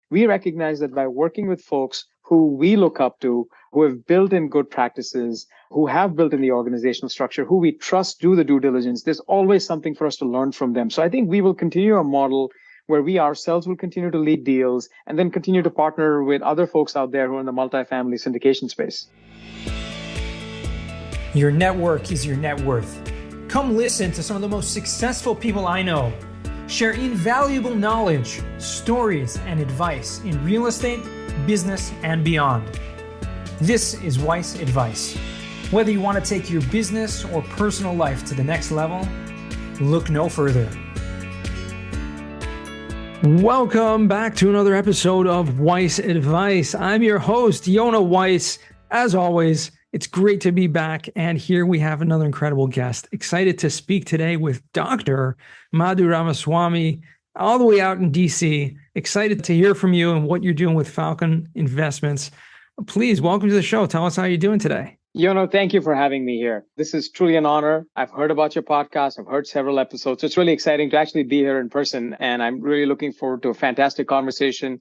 We recognize that by working with folks who we look up to, who have built in good practices, who have built in the organizational structure, who we trust do the due diligence, there's always something for us to learn from them. So I think we will continue a model where we ourselves will continue to lead deals and then continue to partner with other folks out there who are in the multifamily syndication space. Your network is your net worth. Come listen to some of the most successful people I know share invaluable knowledge, stories, and advice in real estate, business, and beyond. This is Weiss Advice. Whether you want to take your business or personal life to the next level, look no further. Welcome back to another episode of Weiss Advice. I'm your host, Yonah Weiss. As always, it's great to be back, and here we have another incredible guest. Excited to speak today with Dr. Madhu Ramaswamy, all the way out in DC. Excited to hear from you and what you're doing with Falcon Investments. Please, welcome to the show. Tell us how you're doing today. Yono, thank you for having me here. This is truly an honor. I've heard about your podcast. I've heard several episodes. So it's really exciting to actually be here in person, and I'm really looking forward to a fantastic conversation.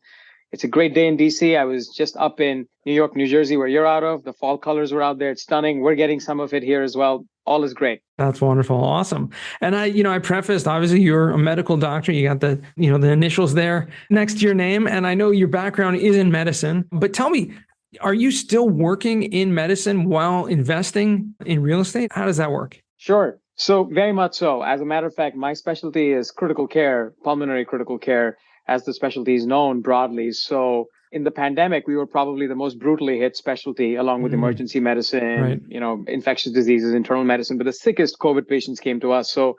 It's a great day in DC. I was just up in New York, New Jersey, where you're out of. The fall colors were out there. It's stunning. We're getting some of it here as well. All is great. That's wonderful. Awesome. And I prefaced, obviously you're a medical doctor. You got the initials there next to your name. And I know your background is in medicine, but tell me, are you still working in medicine while investing in real estate? How does that work? Sure. So very much so. As a matter of fact, my specialty is critical care, pulmonary critical care, as the specialty is known broadly. So in the pandemic, we were probably the most brutally hit specialty along with emergency medicine, right, infectious diseases, internal medicine, but the sickest COVID patients came to us. So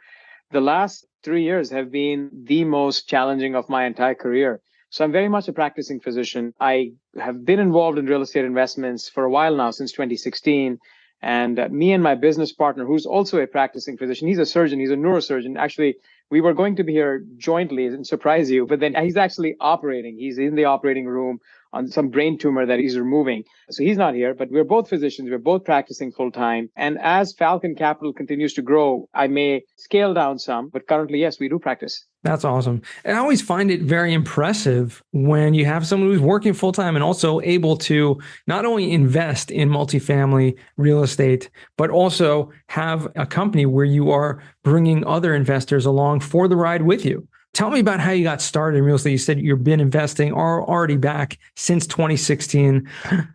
the last 3 years have been the most challenging of my entire career. So I'm very much a practicing physician. I have been involved in real estate investments for a while now, since 2016. And me and my business partner, who's also a practicing physician, he's a surgeon, he's a neurosurgeon. Actually, we were going to be here jointly and surprise you, but then he's actually operating. He's in the operating room on some brain tumor that he's removing. So he's not here, but we're both physicians. We're both practicing full time. And as Falcon Capital continues to grow, I may scale down some, but currently, yes, we do practice. That's awesome. And I always find it very impressive when you have someone who's working full time and also able to not only invest in multifamily real estate, but also have a company where you are bringing other investors along for the ride with you. Tell me about how you got started in real estate. You said you've been investing already back since 2016.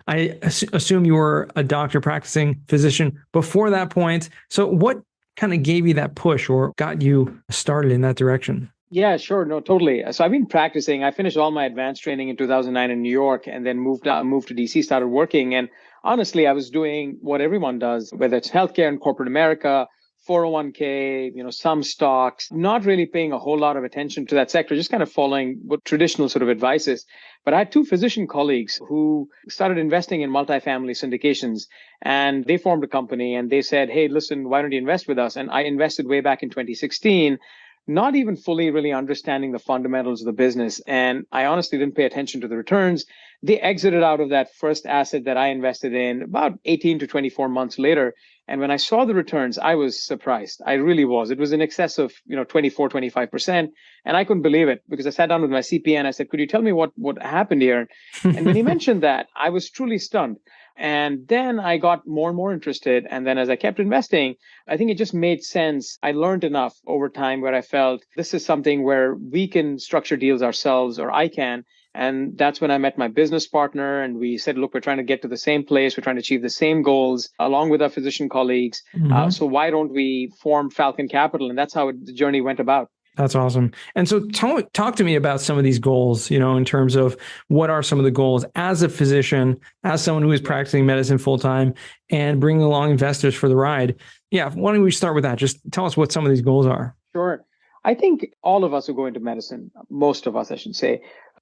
I assume you were a doctor practicing physician before that point. So what kind of gave you that push or got you started in that direction? Yeah, sure. No, totally. So I've been practicing. I finished all my advanced training in 2009 in New York and then moved to DC, started working. And honestly, I was doing what everyone does, whether it's healthcare in corporate America, 401k, some stocks, not really paying a whole lot of attention to that sector, just kind of following what traditional sort of advice is. But I had two physician colleagues who started investing in multifamily syndications, and they formed a company and they said, hey, listen, why don't you invest with us? And I invested way back in 2016. Not even fully really understanding the fundamentals of the business. And I honestly didn't pay attention to the returns. They exited out of that first asset that I invested in about 18 to 24 months later. And when I saw the returns, I was surprised. I really was. It was in excess of 24, 25%. And I couldn't believe it because I sat down with my CPA and I said, could you tell me what happened here? And when he mentioned that, I was truly stunned. And then I got more and more interested. And then as I kept investing, I think it just made sense. I learned enough over time where I felt this is something where we can structure deals ourselves, or I can. And that's when I met my business partner and we said, look, we're trying to get to the same place. We're trying to achieve the same goals along with our physician colleagues. So why don't we form Falcon Capital? And that's how the journey went about. That's awesome. And so talk to me about some of these goals, in terms of what are some of the goals as a physician, as someone who is practicing medicine full time and bringing along investors for the ride. Yeah. Why don't we start with that? Just tell us what some of these goals are. Sure. I think all of us who go into medicine, most of us, I should say,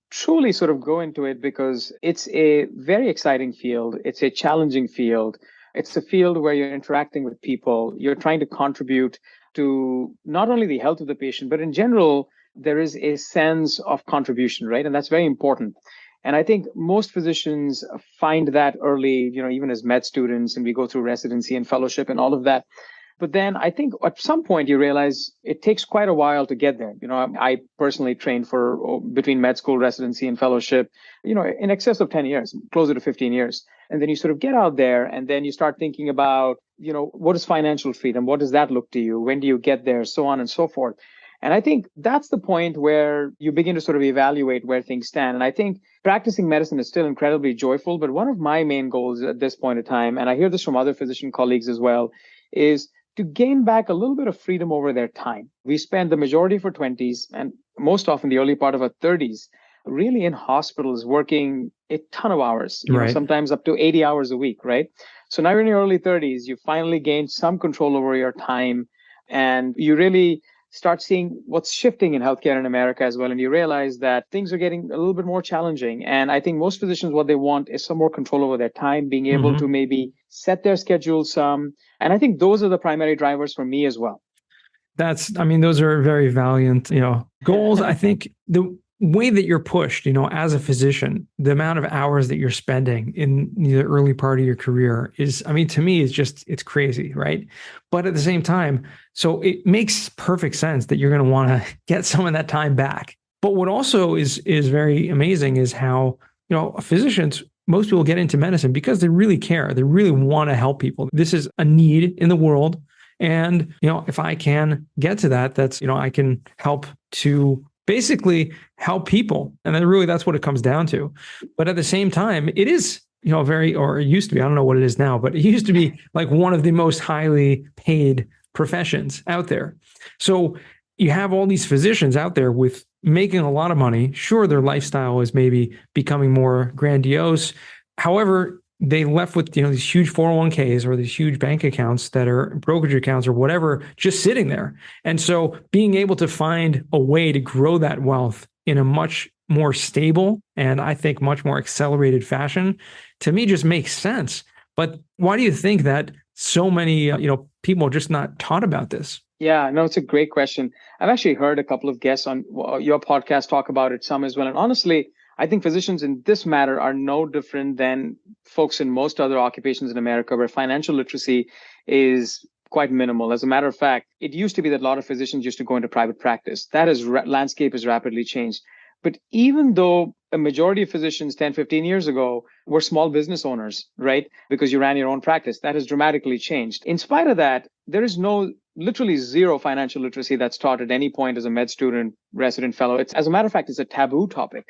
truly sort of go into it because it's a very exciting field. It's a challenging field. It's a field where you're interacting with people. You're trying to contribute to not only the health of the patient, but in general, there is a sense of contribution, right? And that's very important. And I think most physicians find that early, even as med students, and we go through residency and fellowship and all of that. But then I think at some point you realize it takes quite a while to get there. I personally trained for between med school, residency, and fellowship, in excess of 10 years, closer to 15 years. And then you sort of get out there and then you start thinking about, what is financial freedom? What does that look to you? When do you get there? So on and so forth. And I think that's the point where you begin to sort of evaluate where things stand. And I think practicing medicine is still incredibly joyful, but one of my main goals at this point in time, and I hear this from other physician colleagues as well, is to gain back a little bit of freedom over their time. We spend the majority of our 20s and most often the early part of our 30s really in hospitals working a ton of hours, Right. sometimes up to 80 hours a week, right? So now you're in your early 30s, you finally gain some control over your time and you really start seeing what's shifting in healthcare in America as well. And you realize that things are getting a little bit more challenging. And I think most physicians, what they want is some more control over their time, being able to maybe set their schedule some. And I think those are the primary drivers for me as well. Those are very valiant, goals. I think the way that you're pushed, as a physician, the amount of hours that you're spending in the early part of your career is, to me, it's crazy, right? But at the same time, so it makes perfect sense that you're going to want to get some of that time back. But what also is very amazing is how, physicians, most people get into medicine because they really care. They really want to help people. This is a need in the world. And, if I can get to that, that's, I can help to basically help people. And then really that's what it comes down to. But at the same time, it is, or it used to be, I don't know what it is now, but it used to be like one of the most highly paid professions out there. So you have all these physicians out there with making a lot of money. Sure, their lifestyle is maybe becoming more grandiose. However, they left with, these huge 401ks or these huge bank accounts that are brokerage accounts or whatever, just sitting there. And so being able to find a way to grow that wealth in a much more stable and I think much more accelerated fashion, to me just makes sense. But why do you think that so many, people are just not taught about this? Yeah, no, it's a great question. I've actually heard a couple of guests on your podcast talk about it some as well. And honestly, I think physicians in this matter are no different than folks in most other occupations in America where financial literacy is quite minimal. As a matter of fact, it used to be that a lot of physicians used to go into private practice. That landscape has rapidly changed. But even though a majority of physicians 10, 15 years ago were small business owners, right? Because you ran your own practice, that has dramatically changed. In spite of that, there is literally zero financial literacy that's taught at any point as a med student, resident, fellow. As a matter of fact, it's a taboo topic.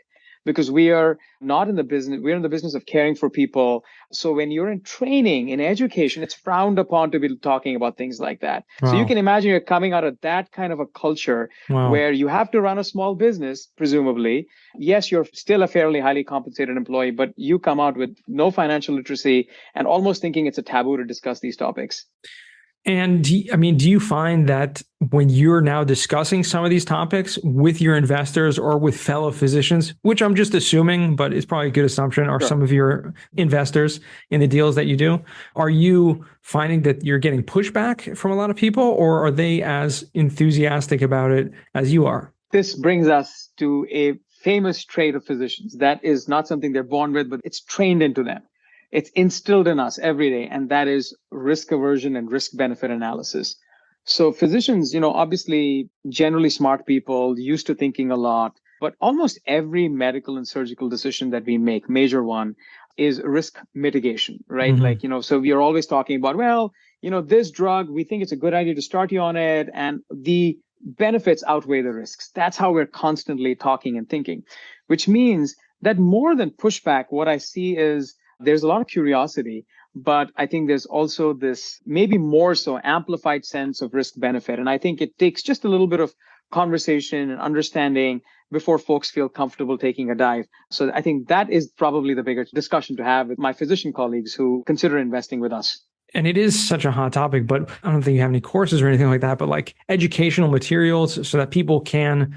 Because we are not in the business, we're in the business of caring for people. So when you're in training, in education, it's frowned upon to be talking about things like that. Wow. So you can imagine you're coming out of that kind of a culture where you have to run a small business, presumably. Yes, you're still a fairly highly compensated employee, but you come out with no financial literacy and almost thinking it's a taboo to discuss these topics. And do you find that when you're now discussing some of these topics with your investors or with fellow physicians, which I'm just assuming, but it's probably a good assumption, are some of your investors in the deals that you do, are you finding that you're getting pushback from a lot of people, or are they as enthusiastic about it as you are? This brings us to a famous trait of physicians. That is not something they're born with, but it's trained into them. It's instilled in us every day, and that is risk aversion and risk benefit analysis. So physicians, obviously generally smart people, used to thinking a lot, but almost every medical and surgical decision that we make, major one, is risk mitigation, right? So we are always talking about, this drug, we think it's a good idea to start you on it, and the benefits outweigh the risks. That's how we're constantly talking and thinking, which means that more than pushback, what I see is there's a lot of curiosity, but I think there's also this maybe more so amplified sense of risk benefit. And I think it takes just a little bit of conversation and understanding before folks feel comfortable taking a dive. So I think that is probably the bigger discussion to have with my physician colleagues who consider investing with us. And it is such a hot topic, but I don't think you have any courses or anything like that, but like educational materials so that people can,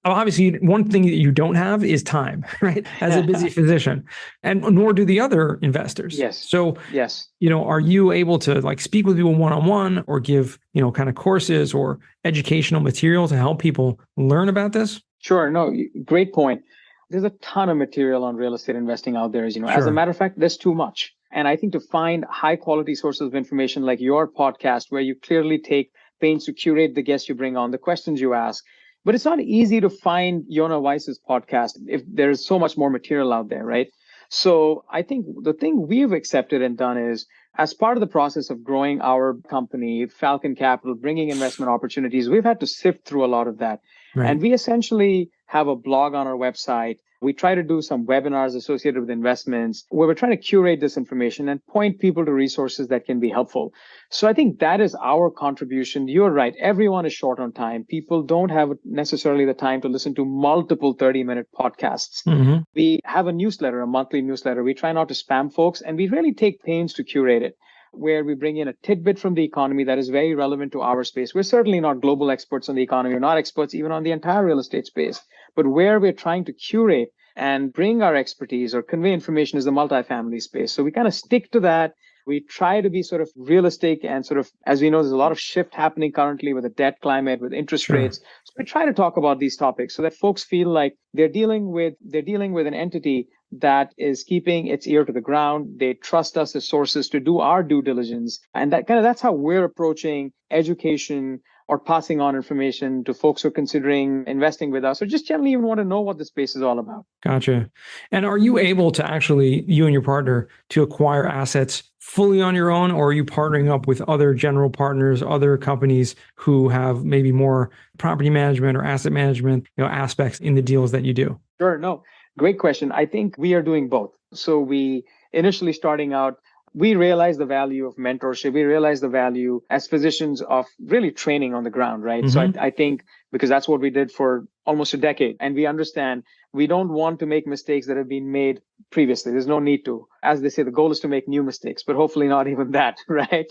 obviously, one thing that you don't have is time, right? As a busy physician, and nor do the other investors. Yes. So, yes. Are you able to like speak with people one-on-one or give, kind of courses or educational material to help people learn about this? Sure. No, great point. There's a ton of material on real estate investing out there, as you know. Sure. As a matter of fact, there's too much. And I think to find high quality sources of information like your podcast, where you clearly take pains to curate the guests you bring on, the questions you ask. But it's not easy to find Yona Weiss's podcast if there's so much more material out there, right? So I think the thing we've accepted and done is, as part of the process of growing our company, Falcon Capital, bringing investment opportunities, we've had to sift through a lot of that. Right. And we essentially have a blog on our website. We try to do some webinars associated with investments where we're trying to curate this information and point people to resources that can be helpful. So I think that is our contribution. You're right. Everyone is short on time. People don't have necessarily the time to listen to multiple 30-minute podcasts. Mm-hmm. We have a newsletter, a monthly newsletter. We try not to spam folks, and we really take pains to curate it, where we bring in a tidbit from the economy that is very relevant to our space. We're certainly not global experts on the economy. We're not experts even on the entire real estate space. But where we're trying to curate and bring our expertise or convey information is the multifamily space. So we kind of stick to that. We try to be sort of realistic and sort of, as we know, there's a lot of shift happening currently with the debt climate, with interest rates. So we try to talk about these topics so that folks feel like they're dealing with an entity that is keeping its ear to the ground. They trust us as sources to do our due diligence. And that's how we're approaching education or passing on information to folks who are considering investing with us or just generally even want to know what the space is all about. Gotcha. And are you able to actually, you and your partner, to acquire assets fully on your own, or are you partnering up with other general partners, other companies who have maybe more property management or asset management, aspects in the deals that you do? Sure. No, great question. I think we are doing both. So we initially starting out, we realize the value of mentorship. We realize the value as physicians of really training on the ground, right? Mm-hmm. So I think because that's what we did for almost a decade, and we understand we don't want to make mistakes that have been made previously. There's no need to. As they say, the goal is to make new mistakes, but hopefully not even that, right?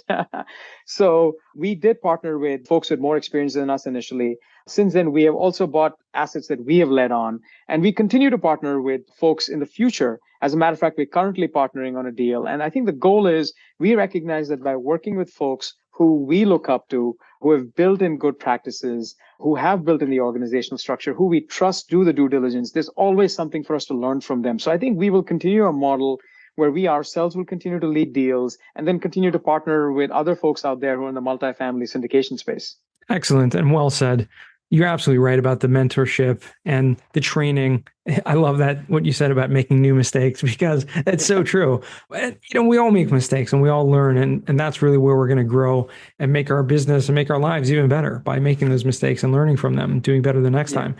So we did partner with folks with more experience than us initially. Since then, we have also bought assets that we have led on, and we continue to partner with folks in the future. As a matter of fact, we're currently partnering on a deal. And I think the goal is we recognize that by working with folks who we look up to, who have built in good practices, who have built in the organizational structure, who we trust do the due diligence, there's always something for us to learn from them. So I think we will continue a model where we ourselves will continue to lead deals and then continue to partner with other folks out there who are in the multifamily syndication space. Excellent and well said. You're absolutely right about the mentorship and the training. I love that, what you said about making new mistakes, because it's so true. And, we all make mistakes and we all learn. And that's really where we're going to grow and make our business and make our lives even better by making those mistakes and learning from them and doing better the next time.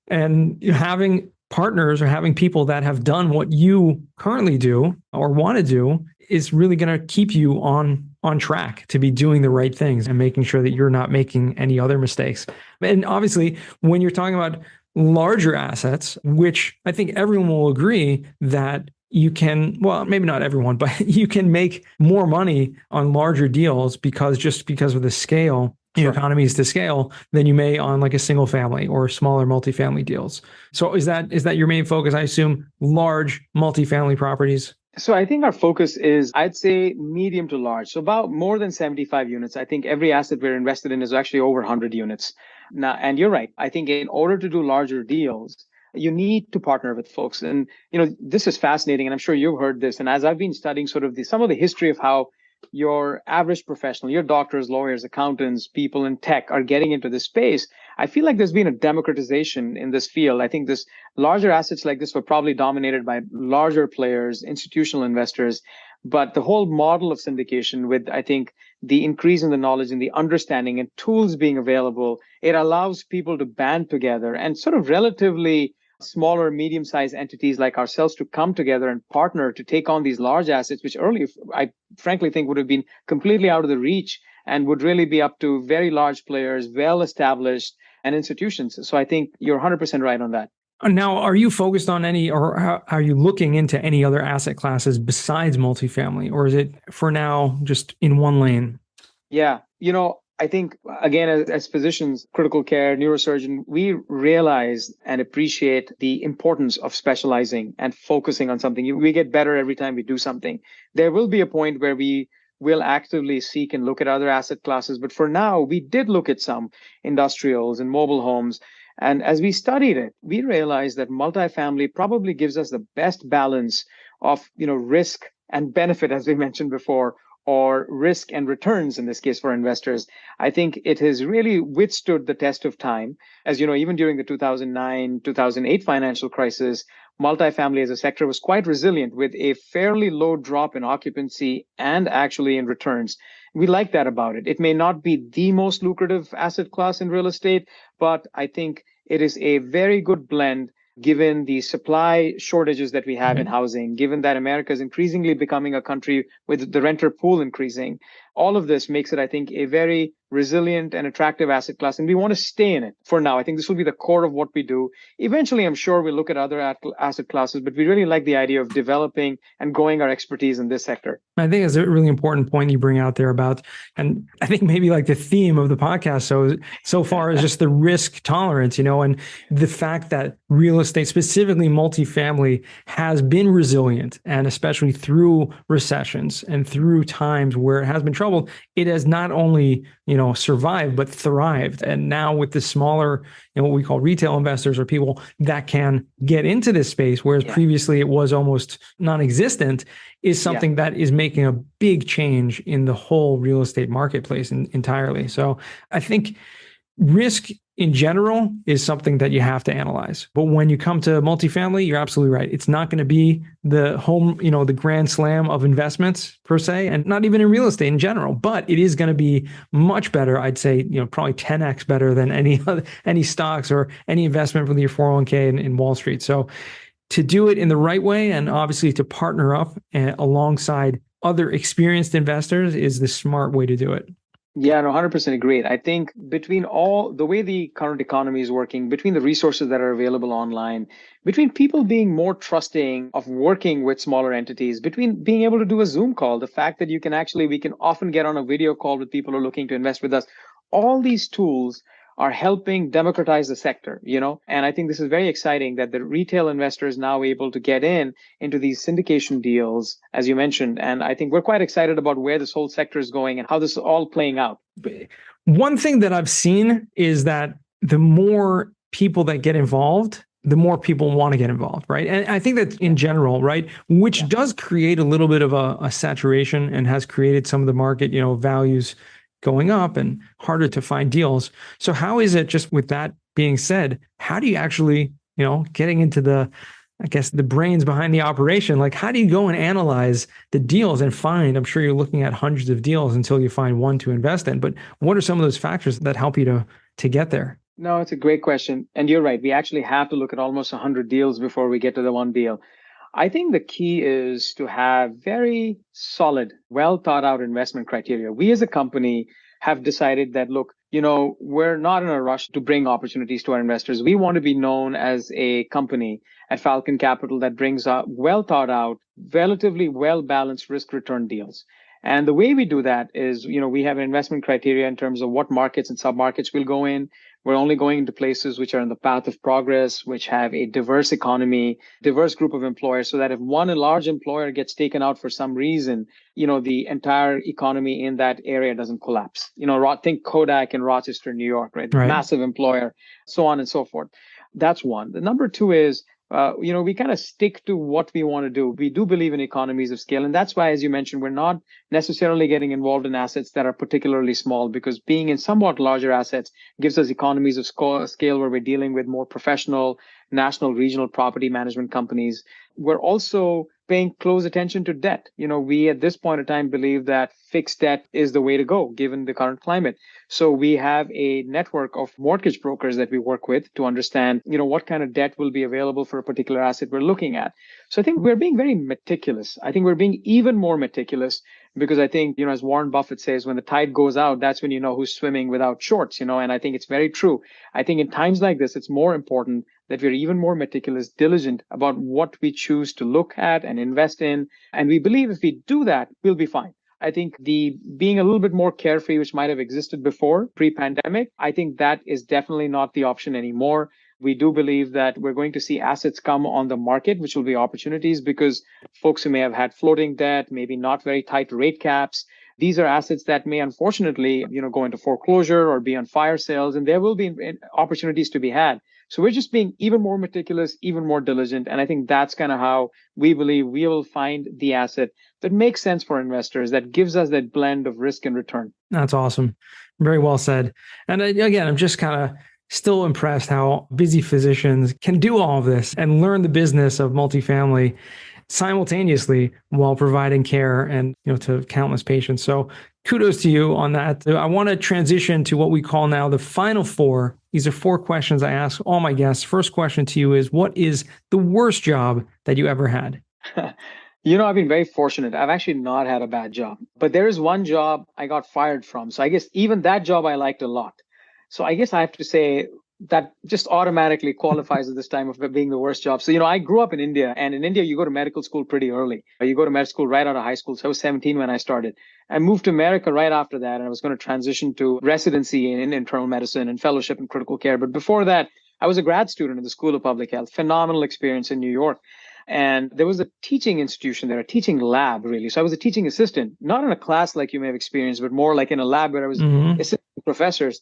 And having partners or having people that have done what you currently do or want to do is really going to keep you on track to be doing the right things and making sure that you're not making any other mistakes. And obviously, when you're talking about larger assets, which I think everyone will agree that you can, well, maybe not everyone, but you can make more money on larger deals because of the scale, economies to scale, than you may on like a single family or smaller multifamily deals. So is that your main focus? I assume large multifamily properties. So I think our focus is, I'd say, medium to large. So about more than 75 units. I think every asset we're invested in is actually over 100 units. Now, and you're right. I think in order to do larger deals, you need to partner with folks. And, this is fascinating. And I'm sure you've heard this. And as I've been studying sort of some of the history of how your average professional, your doctors, lawyers, accountants, people in tech are getting into this space, I feel like there's been a democratization in this field. I think this larger assets like this were probably dominated by larger players, institutional investors. But the whole model of syndication, with, I think, the increase in the knowledge and the understanding and tools being available, it allows people to band together and sort of relatively smaller, medium-sized entities like ourselves to come together and partner to take on these large assets, which earlier I frankly think would have been completely out of the reach and would really be up to very large players, well-established, and institutions. So I think you're 100% right on that. Now, are you focused on any, or are you looking into any other asset classes besides multifamily, or is it for now just in one lane? Yeah, I think, again, as physicians, critical care, neurosurgeon, we realize and appreciate the importance of specializing and focusing on something. We get better every time we do something. There will be a point where we will actively seek and look at other asset classes. But for now, we did look at some industrials and mobile homes. And as we studied it, we realized that multifamily probably gives us the best balance of, risk and benefit, as we mentioned before, or risk and returns in this case for investors, I think it has really withstood the test of time. As you know, even during the 2009, 2008 financial crisis, multifamily as a sector was quite resilient with a fairly low drop in occupancy and actually in returns. We like that about it. It may not be the most lucrative asset class in real estate, but I think it is a very good blend given the supply shortages that we have in housing, given that America is increasingly becoming a country with the renter pool increasing. All of this makes it, I think, a very resilient and attractive asset class, and we want to stay in it for now. I think this will be the core of what we do. Eventually, I'm sure we'll look at other asset classes, but we really like the idea of developing and growing our expertise in this sector. I think it's a really important point you bring out there about, and I think maybe like the theme of the podcast so far is just the risk tolerance, and the fact that real estate, specifically multifamily, has been resilient, and especially through recessions and through times where it has been troubled, it has not only survived but thrived. And now with the smaller, what we call retail investors, or people that can get into this space, whereas previously it was almost non-existent, is something that is making a big change in the whole real estate marketplace entirely. So I think risk in general is something that you have to analyze. But when you come to multifamily, you're absolutely right. It's not going to be the home, the grand slam of investments per se, and not even in real estate in general, but it is going to be much better. I'd say, probably 10x better than any stocks or any investment from your 401k in Wall Street. So to do it in the right way, and obviously to partner up alongside other experienced investors, is the smart way to do it. Yeah, no, 100% agreed. I think between all the way the current economy is working, between the resources that are available online, between people being more trusting of working with smaller entities, between being able to do a Zoom call, the fact that we can often get on a video call with people who are looking to invest with us, all these tools are helping democratize the sector, and I think this is very exciting that the retail investor is now able to get into these syndication deals, as you mentioned. And I think we're quite excited about where this whole sector is going and how this is all playing out. One thing that I've seen is that the more people that get involved, the more people want to get involved, right? And I think that in general, right, which does create a little bit of a saturation and has created some of the market, values going up and harder to find deals. So how is it, just with that being said, how do you actually, getting into the brains behind the operation, like how do you go and analyze the deals and find, I'm sure you're looking at hundreds of deals until you find one to invest in, but what are some of those factors that help you to get there? No, it's a great question. And you're right. We actually have to look at almost 100 deals before we get to the one deal. I think the key is to have very solid, well thought out investment criteria. We as a company have decided that, look, we're not in a rush to bring opportunities to our investors. We want to be known as a company at Falcon Capital that brings out well thought out, relatively well balanced risk return deals. And the way we do that is, we have an investment criteria in terms of what markets and submarkets we'll go in. We're only going into places which are in the path of progress, which have a diverse economy, diverse group of employers, so that if one large employer gets taken out for some reason, the entire economy in that area doesn't collapse. Think Kodak in Rochester, New York, right? Massive employer, so on and so forth. That's one. The number two is, we kind of stick to what we want to do. We do believe in economies of scale. And that's why, as you mentioned, we're not necessarily getting involved in assets that are particularly small, because being in somewhat larger assets gives us economies of scale where we're dealing with more professional, national, regional property management companies. We're also paying close attention to debt. We at this point in time believe that fixed debt is the way to go given the current climate. So we have a network of mortgage brokers that we work with to understand, what kind of debt will be available for a particular asset we're looking at. So I think we're being very meticulous. I think we're being even more meticulous because I think, as Warren Buffett says, when the tide goes out, that's when you know who's swimming without shorts, and I think it's very true. I think in times like this, it's more important that we're even more meticulous, diligent about what we choose to look at and invest in. And we believe if we do that, we'll be fine. I think the being a little bit more carefree, which might have existed before pre-pandemic, I think that is definitely not the option anymore. We do believe that we're going to see assets come on the market, which will be opportunities because folks who may have had floating debt, maybe not very tight rate caps, these are assets that may unfortunately, go into foreclosure or be on fire sales, and there will be opportunities to be had. So we're just being even more meticulous, even more diligent. And I think that's kind of how we believe we will find the asset that makes sense for investors, that gives us that blend of risk and return. That's awesome. Very well said. And again, I'm just kind of still impressed how busy physicians can do all of this and learn the business of multifamily simultaneously while providing care and to countless patients. So kudos to you on that. I want to transition to what we call now the final four. These are four questions I ask all my guests. First question to you is, what is the worst job that you ever had? I've been very fortunate. I've actually not had a bad job, but there is one job I got fired from. So I guess even that job I liked a lot. So I guess I have to say that just automatically qualifies at this time of being the worst job. So, I grew up in India, and in India, you go to medical school pretty early. You go to med school right out of high school. So I was 17 when I started. I moved to America right after that, and I was going to transition to residency in internal medicine and fellowship in critical care. But before that, I was a grad student in the School of Public Health. Phenomenal experience in New York. And there was a teaching institution there, a teaching lab, really. So I was a teaching assistant, not in a class like you may have experienced, but more like in a lab where I was assisting professors.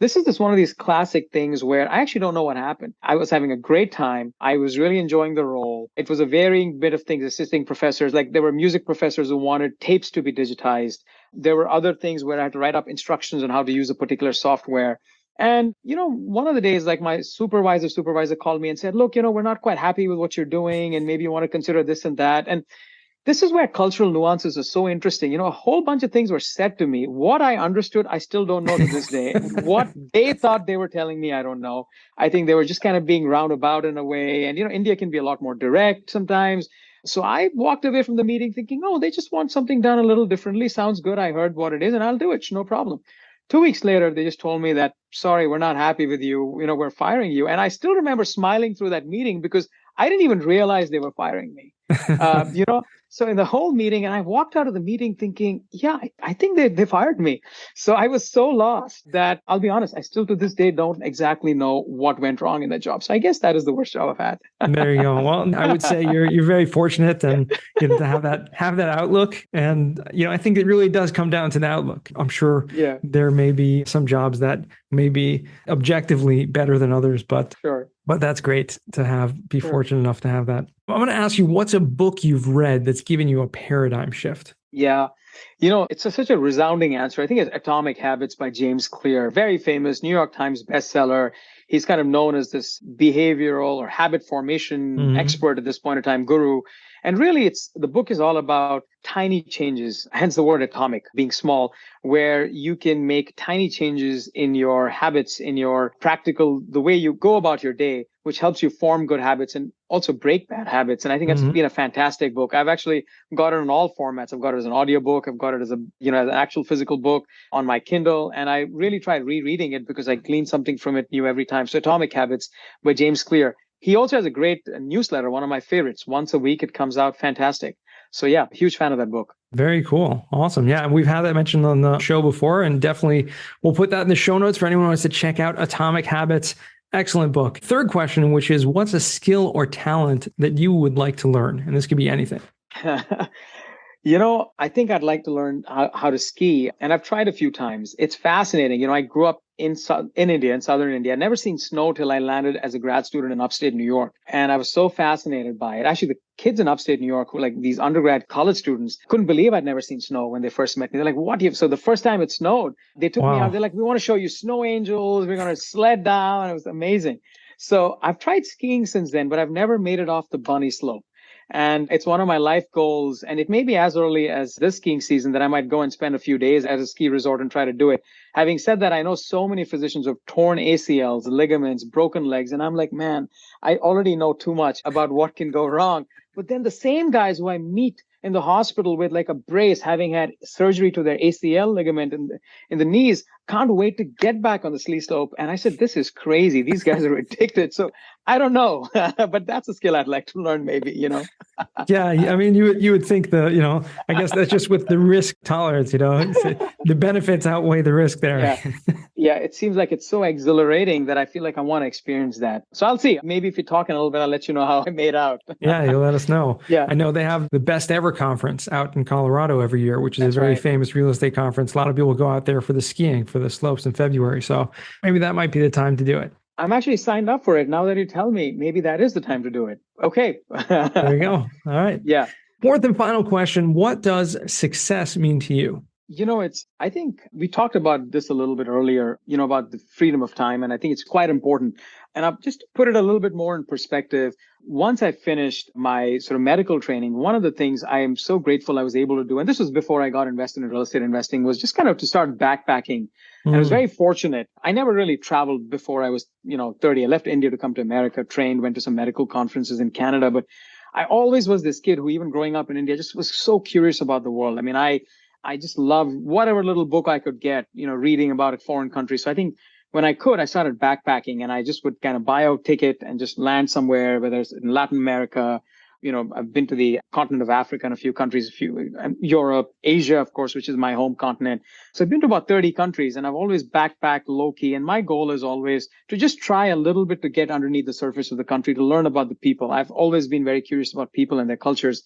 This is just one of these classic things where I actually don't know what happened. I was having a great time. I was really enjoying the role. It was a varying bit of things, assisting professors. Like there were music professors who wanted tapes to be digitized. There were other things where I had to write up instructions on how to use a particular software. And, one of the days, like my supervisor called me and said, look, we're not quite happy with what you're doing, and maybe you want to consider this and that. And this is where cultural nuances are so interesting. A whole bunch of things were said to me. What I understood, I still don't know to this day. What they thought they were telling me, I don't know. I think they were just kind of being roundabout in a way. And, India can be a lot more direct sometimes. So I walked away from the meeting thinking, oh, they just want something done a little differently. Sounds good. I heard what it is and I'll do it. No problem. 2 weeks later, they just told me that, sorry, we're not happy with you. We're firing you. And I still remember smiling through that meeting because I didn't even realize they were firing me. So in the whole meeting, and I walked out of the meeting thinking, yeah, I think they fired me. So I was so lost that I'll be honest, I still to this day don't exactly know what went wrong in that job. So I guess that is the worst job I've had. There you go. Well, I would say you're very fortunate and to have that outlook. And I think it really does come down to the outlook. I'm sure there may be some jobs that may be objectively better than others, but sure. But that's great to be fortunate enough to have that. I'm going to ask you, what's a book you've read that's given you a paradigm shift? Yeah. It's such a resounding answer. I think it's Atomic Habits by James Clear, very famous New York Times bestseller. He's kind of known as this behavioral or habit formation expert at this point in time, guru. And really, the book is all about tiny changes, hence the word atomic, being small, where you can make tiny changes in your habits, in your practical, the way you go about your day, which helps you form good habits and also break bad habits. And I think that's been a fantastic book. I've actually got it in all formats. I've got it as an audiobook. I've got it as as an actual physical book on my Kindle. And I really tried rereading it because I glean something from it new every time. So Atomic Habits by James Clear. He also has a great newsletter, one of my favorites. Once a week, it comes out. Fantastic. So yeah, huge fan of that book. Very cool. Awesome. Yeah. And we've had that mentioned on the show before, and definitely we'll put that in the show notes for anyone who wants to check out Atomic Habits. Excellent book. Third question, which is, what's a skill or talent that you would like to learn? And this could be anything. I think I'd like to learn how to ski. And I've tried a few times. It's fascinating. I grew up in India, in southern India. I'd never seen snow till I landed as a grad student in upstate New York. And I was so fascinated by it. Actually, the kids in upstate New York, who like these undergrad college students, couldn't believe I'd never seen snow when they first met me. They're like, what? So the first time it snowed, they took me out. They're like, we want to show you snow angels. We're going to sled down. And it was amazing. So I've tried skiing since then, but I've never made it off the bunny slope. And it's one of my life goals. And it may be as early as this skiing season that I might go and spend a few days at a ski resort and try to do it. Having said that, I know so many physicians who have torn ACLs, ligaments, broken legs. And I'm like, man, I already know too much about what can go wrong. But then the same guys who I meet in the hospital with like a brace, having had surgery to their ACL ligament in the knees, can't wait to get back on the ski slope. And I said, this is crazy. These guys are addicted. So I don't know, but that's a skill I'd like to learn maybe, Yeah. I mean, you would think I guess that's just with the risk tolerance, the benefits outweigh the risk there. Yeah. It seems like it's so exhilarating that I feel like I want to experience that. So I'll see. Maybe if you're talking a little bit, I'll let you know how I made out. Yeah. You'll let us know. Yeah. I know they have the best ever conference out in Colorado every year, which is a very famous real estate conference. A lot of people go out there for the skiing, for the slopes in February. So maybe that might be the time to do it. I'm actually signed up for it. Now that you tell me, maybe that is the time to do it. Okay. There you go. All right. Yeah. Fourth and final question. What does success mean to you? I think we talked about this a little bit earlier, about the freedom of time. And I think it's quite important. And I'll just put it a little bit more in perspective. Once I finished my sort of medical training, one of the things I am so grateful I was able to do, and this was before I got invested in real estate investing, was just kind of to start backpacking. And I was very fortunate. I never really traveled before I was, 30. I left India to come to America, trained, went to some medical conferences in Canada. But I always was this kid who, even growing up in India, just was so curious about the world. I mean, I just loved whatever little book I could get, reading about a foreign country. So I think when I could, I started backpacking, and I just would kind of buy a ticket and just land somewhere, whether it's in Latin America. I've been to the continent of Africa and a few countries, Europe, Asia, of course, which is my home continent. So I've been to about 30 countries, and I've always backpacked low key. And my goal is always to just try a little bit to get underneath the surface of the country, to learn about the people. I've always been very curious about people and their cultures.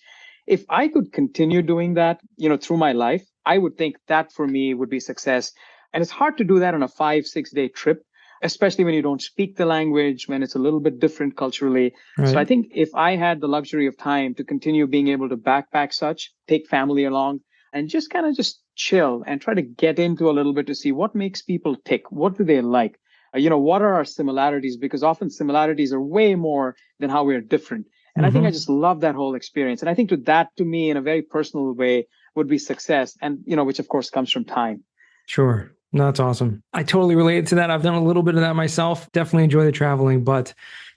If I could continue doing that, through my life, I would think that for me would be success. And it's hard to do that on a 5-6 day trip, especially when you don't speak the language, when it's a little bit different culturally. Right. So I think if I had the luxury of time to continue being able to backpack such, take family along, and just kind of just chill and try to get into a little bit to see what makes people tick. What do they like? What are our similarities? Because often similarities are way more than how we're different. And I think I just love that whole experience. And I think to me, in a very personal way, would be success. And, which of course comes from time. Sure. No, that's awesome. I totally relate to that. I've done a little bit of that myself. Definitely enjoy the traveling, but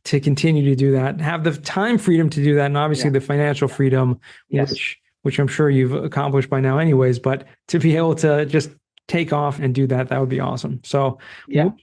to continue to do that, have the time freedom to do that, and obviously the financial freedom, which I'm sure you've accomplished by now anyways, but to be able to just take off and do that, that would be awesome. So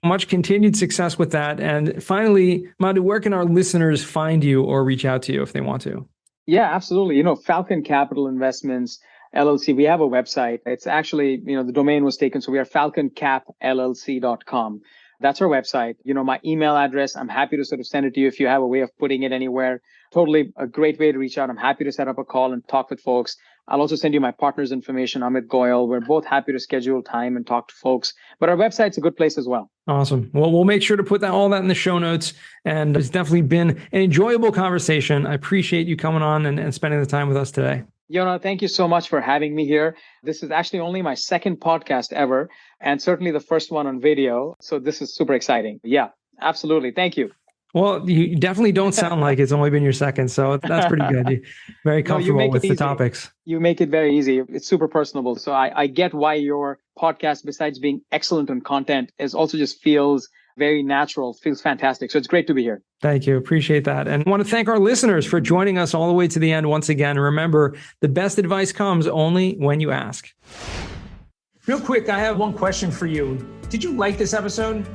much continued success with that. And finally, Madhu, where can our listeners find you or reach out to you if they want to? Yeah, absolutely. Falcon Capital Investments, LLC, we have a website. It's actually, the domain was taken. So we are falconCapLLC.com. That's our website. My email address, I'm happy to sort of send it to you if you have a way of putting it anywhere. Totally a great way to reach out. I'm happy to set up a call and talk with folks. I'll also send you my partner's information, Amit Goyal. We're both happy to schedule time and talk to folks. But our website's a good place as well. Awesome. Well, we'll make sure to put all that in the show notes. And it's definitely been an enjoyable conversation. I appreciate you coming on and spending the time with us today. Thank you so much for having me here. This is actually only my second podcast ever, and certainly the first one on video. So this is super exciting. Yeah, absolutely. Thank you. Well, you definitely don't sound like it's only been your second, so that's pretty good. You're very comfortable with the topics. You make it very easy. It's super personable. So I get why your podcast, besides being excellent on content, is also just feels very natural, feels fantastic. So it's great to be here. Thank you. Appreciate that. And I want to thank our listeners for joining us all the way to the end once again. Remember, the best advice comes only when you ask. Real quick, I have one question for you. Did you like this episode?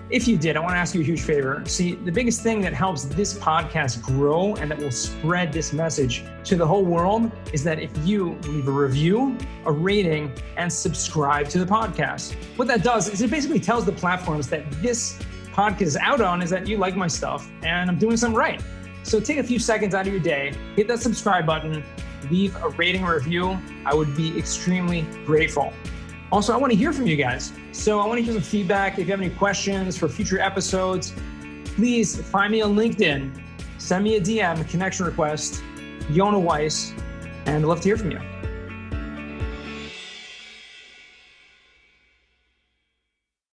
If you did, I want to ask you a huge favor. See, the biggest thing that helps this podcast grow and that will spread this message to the whole world is that if you leave a review, a rating, and subscribe to the podcast. What that does is it basically tells the platforms that this podcast is out on is that you like my stuff and I'm doing something right. So take a few seconds out of your day, hit that subscribe button, leave a rating or review. I would be extremely grateful. Also, I want to hear from you guys. So I want to hear some feedback. If you have any questions for future episodes, please find me on LinkedIn, send me a DM, a connection request, Yona Weiss, and I'd love to hear from you.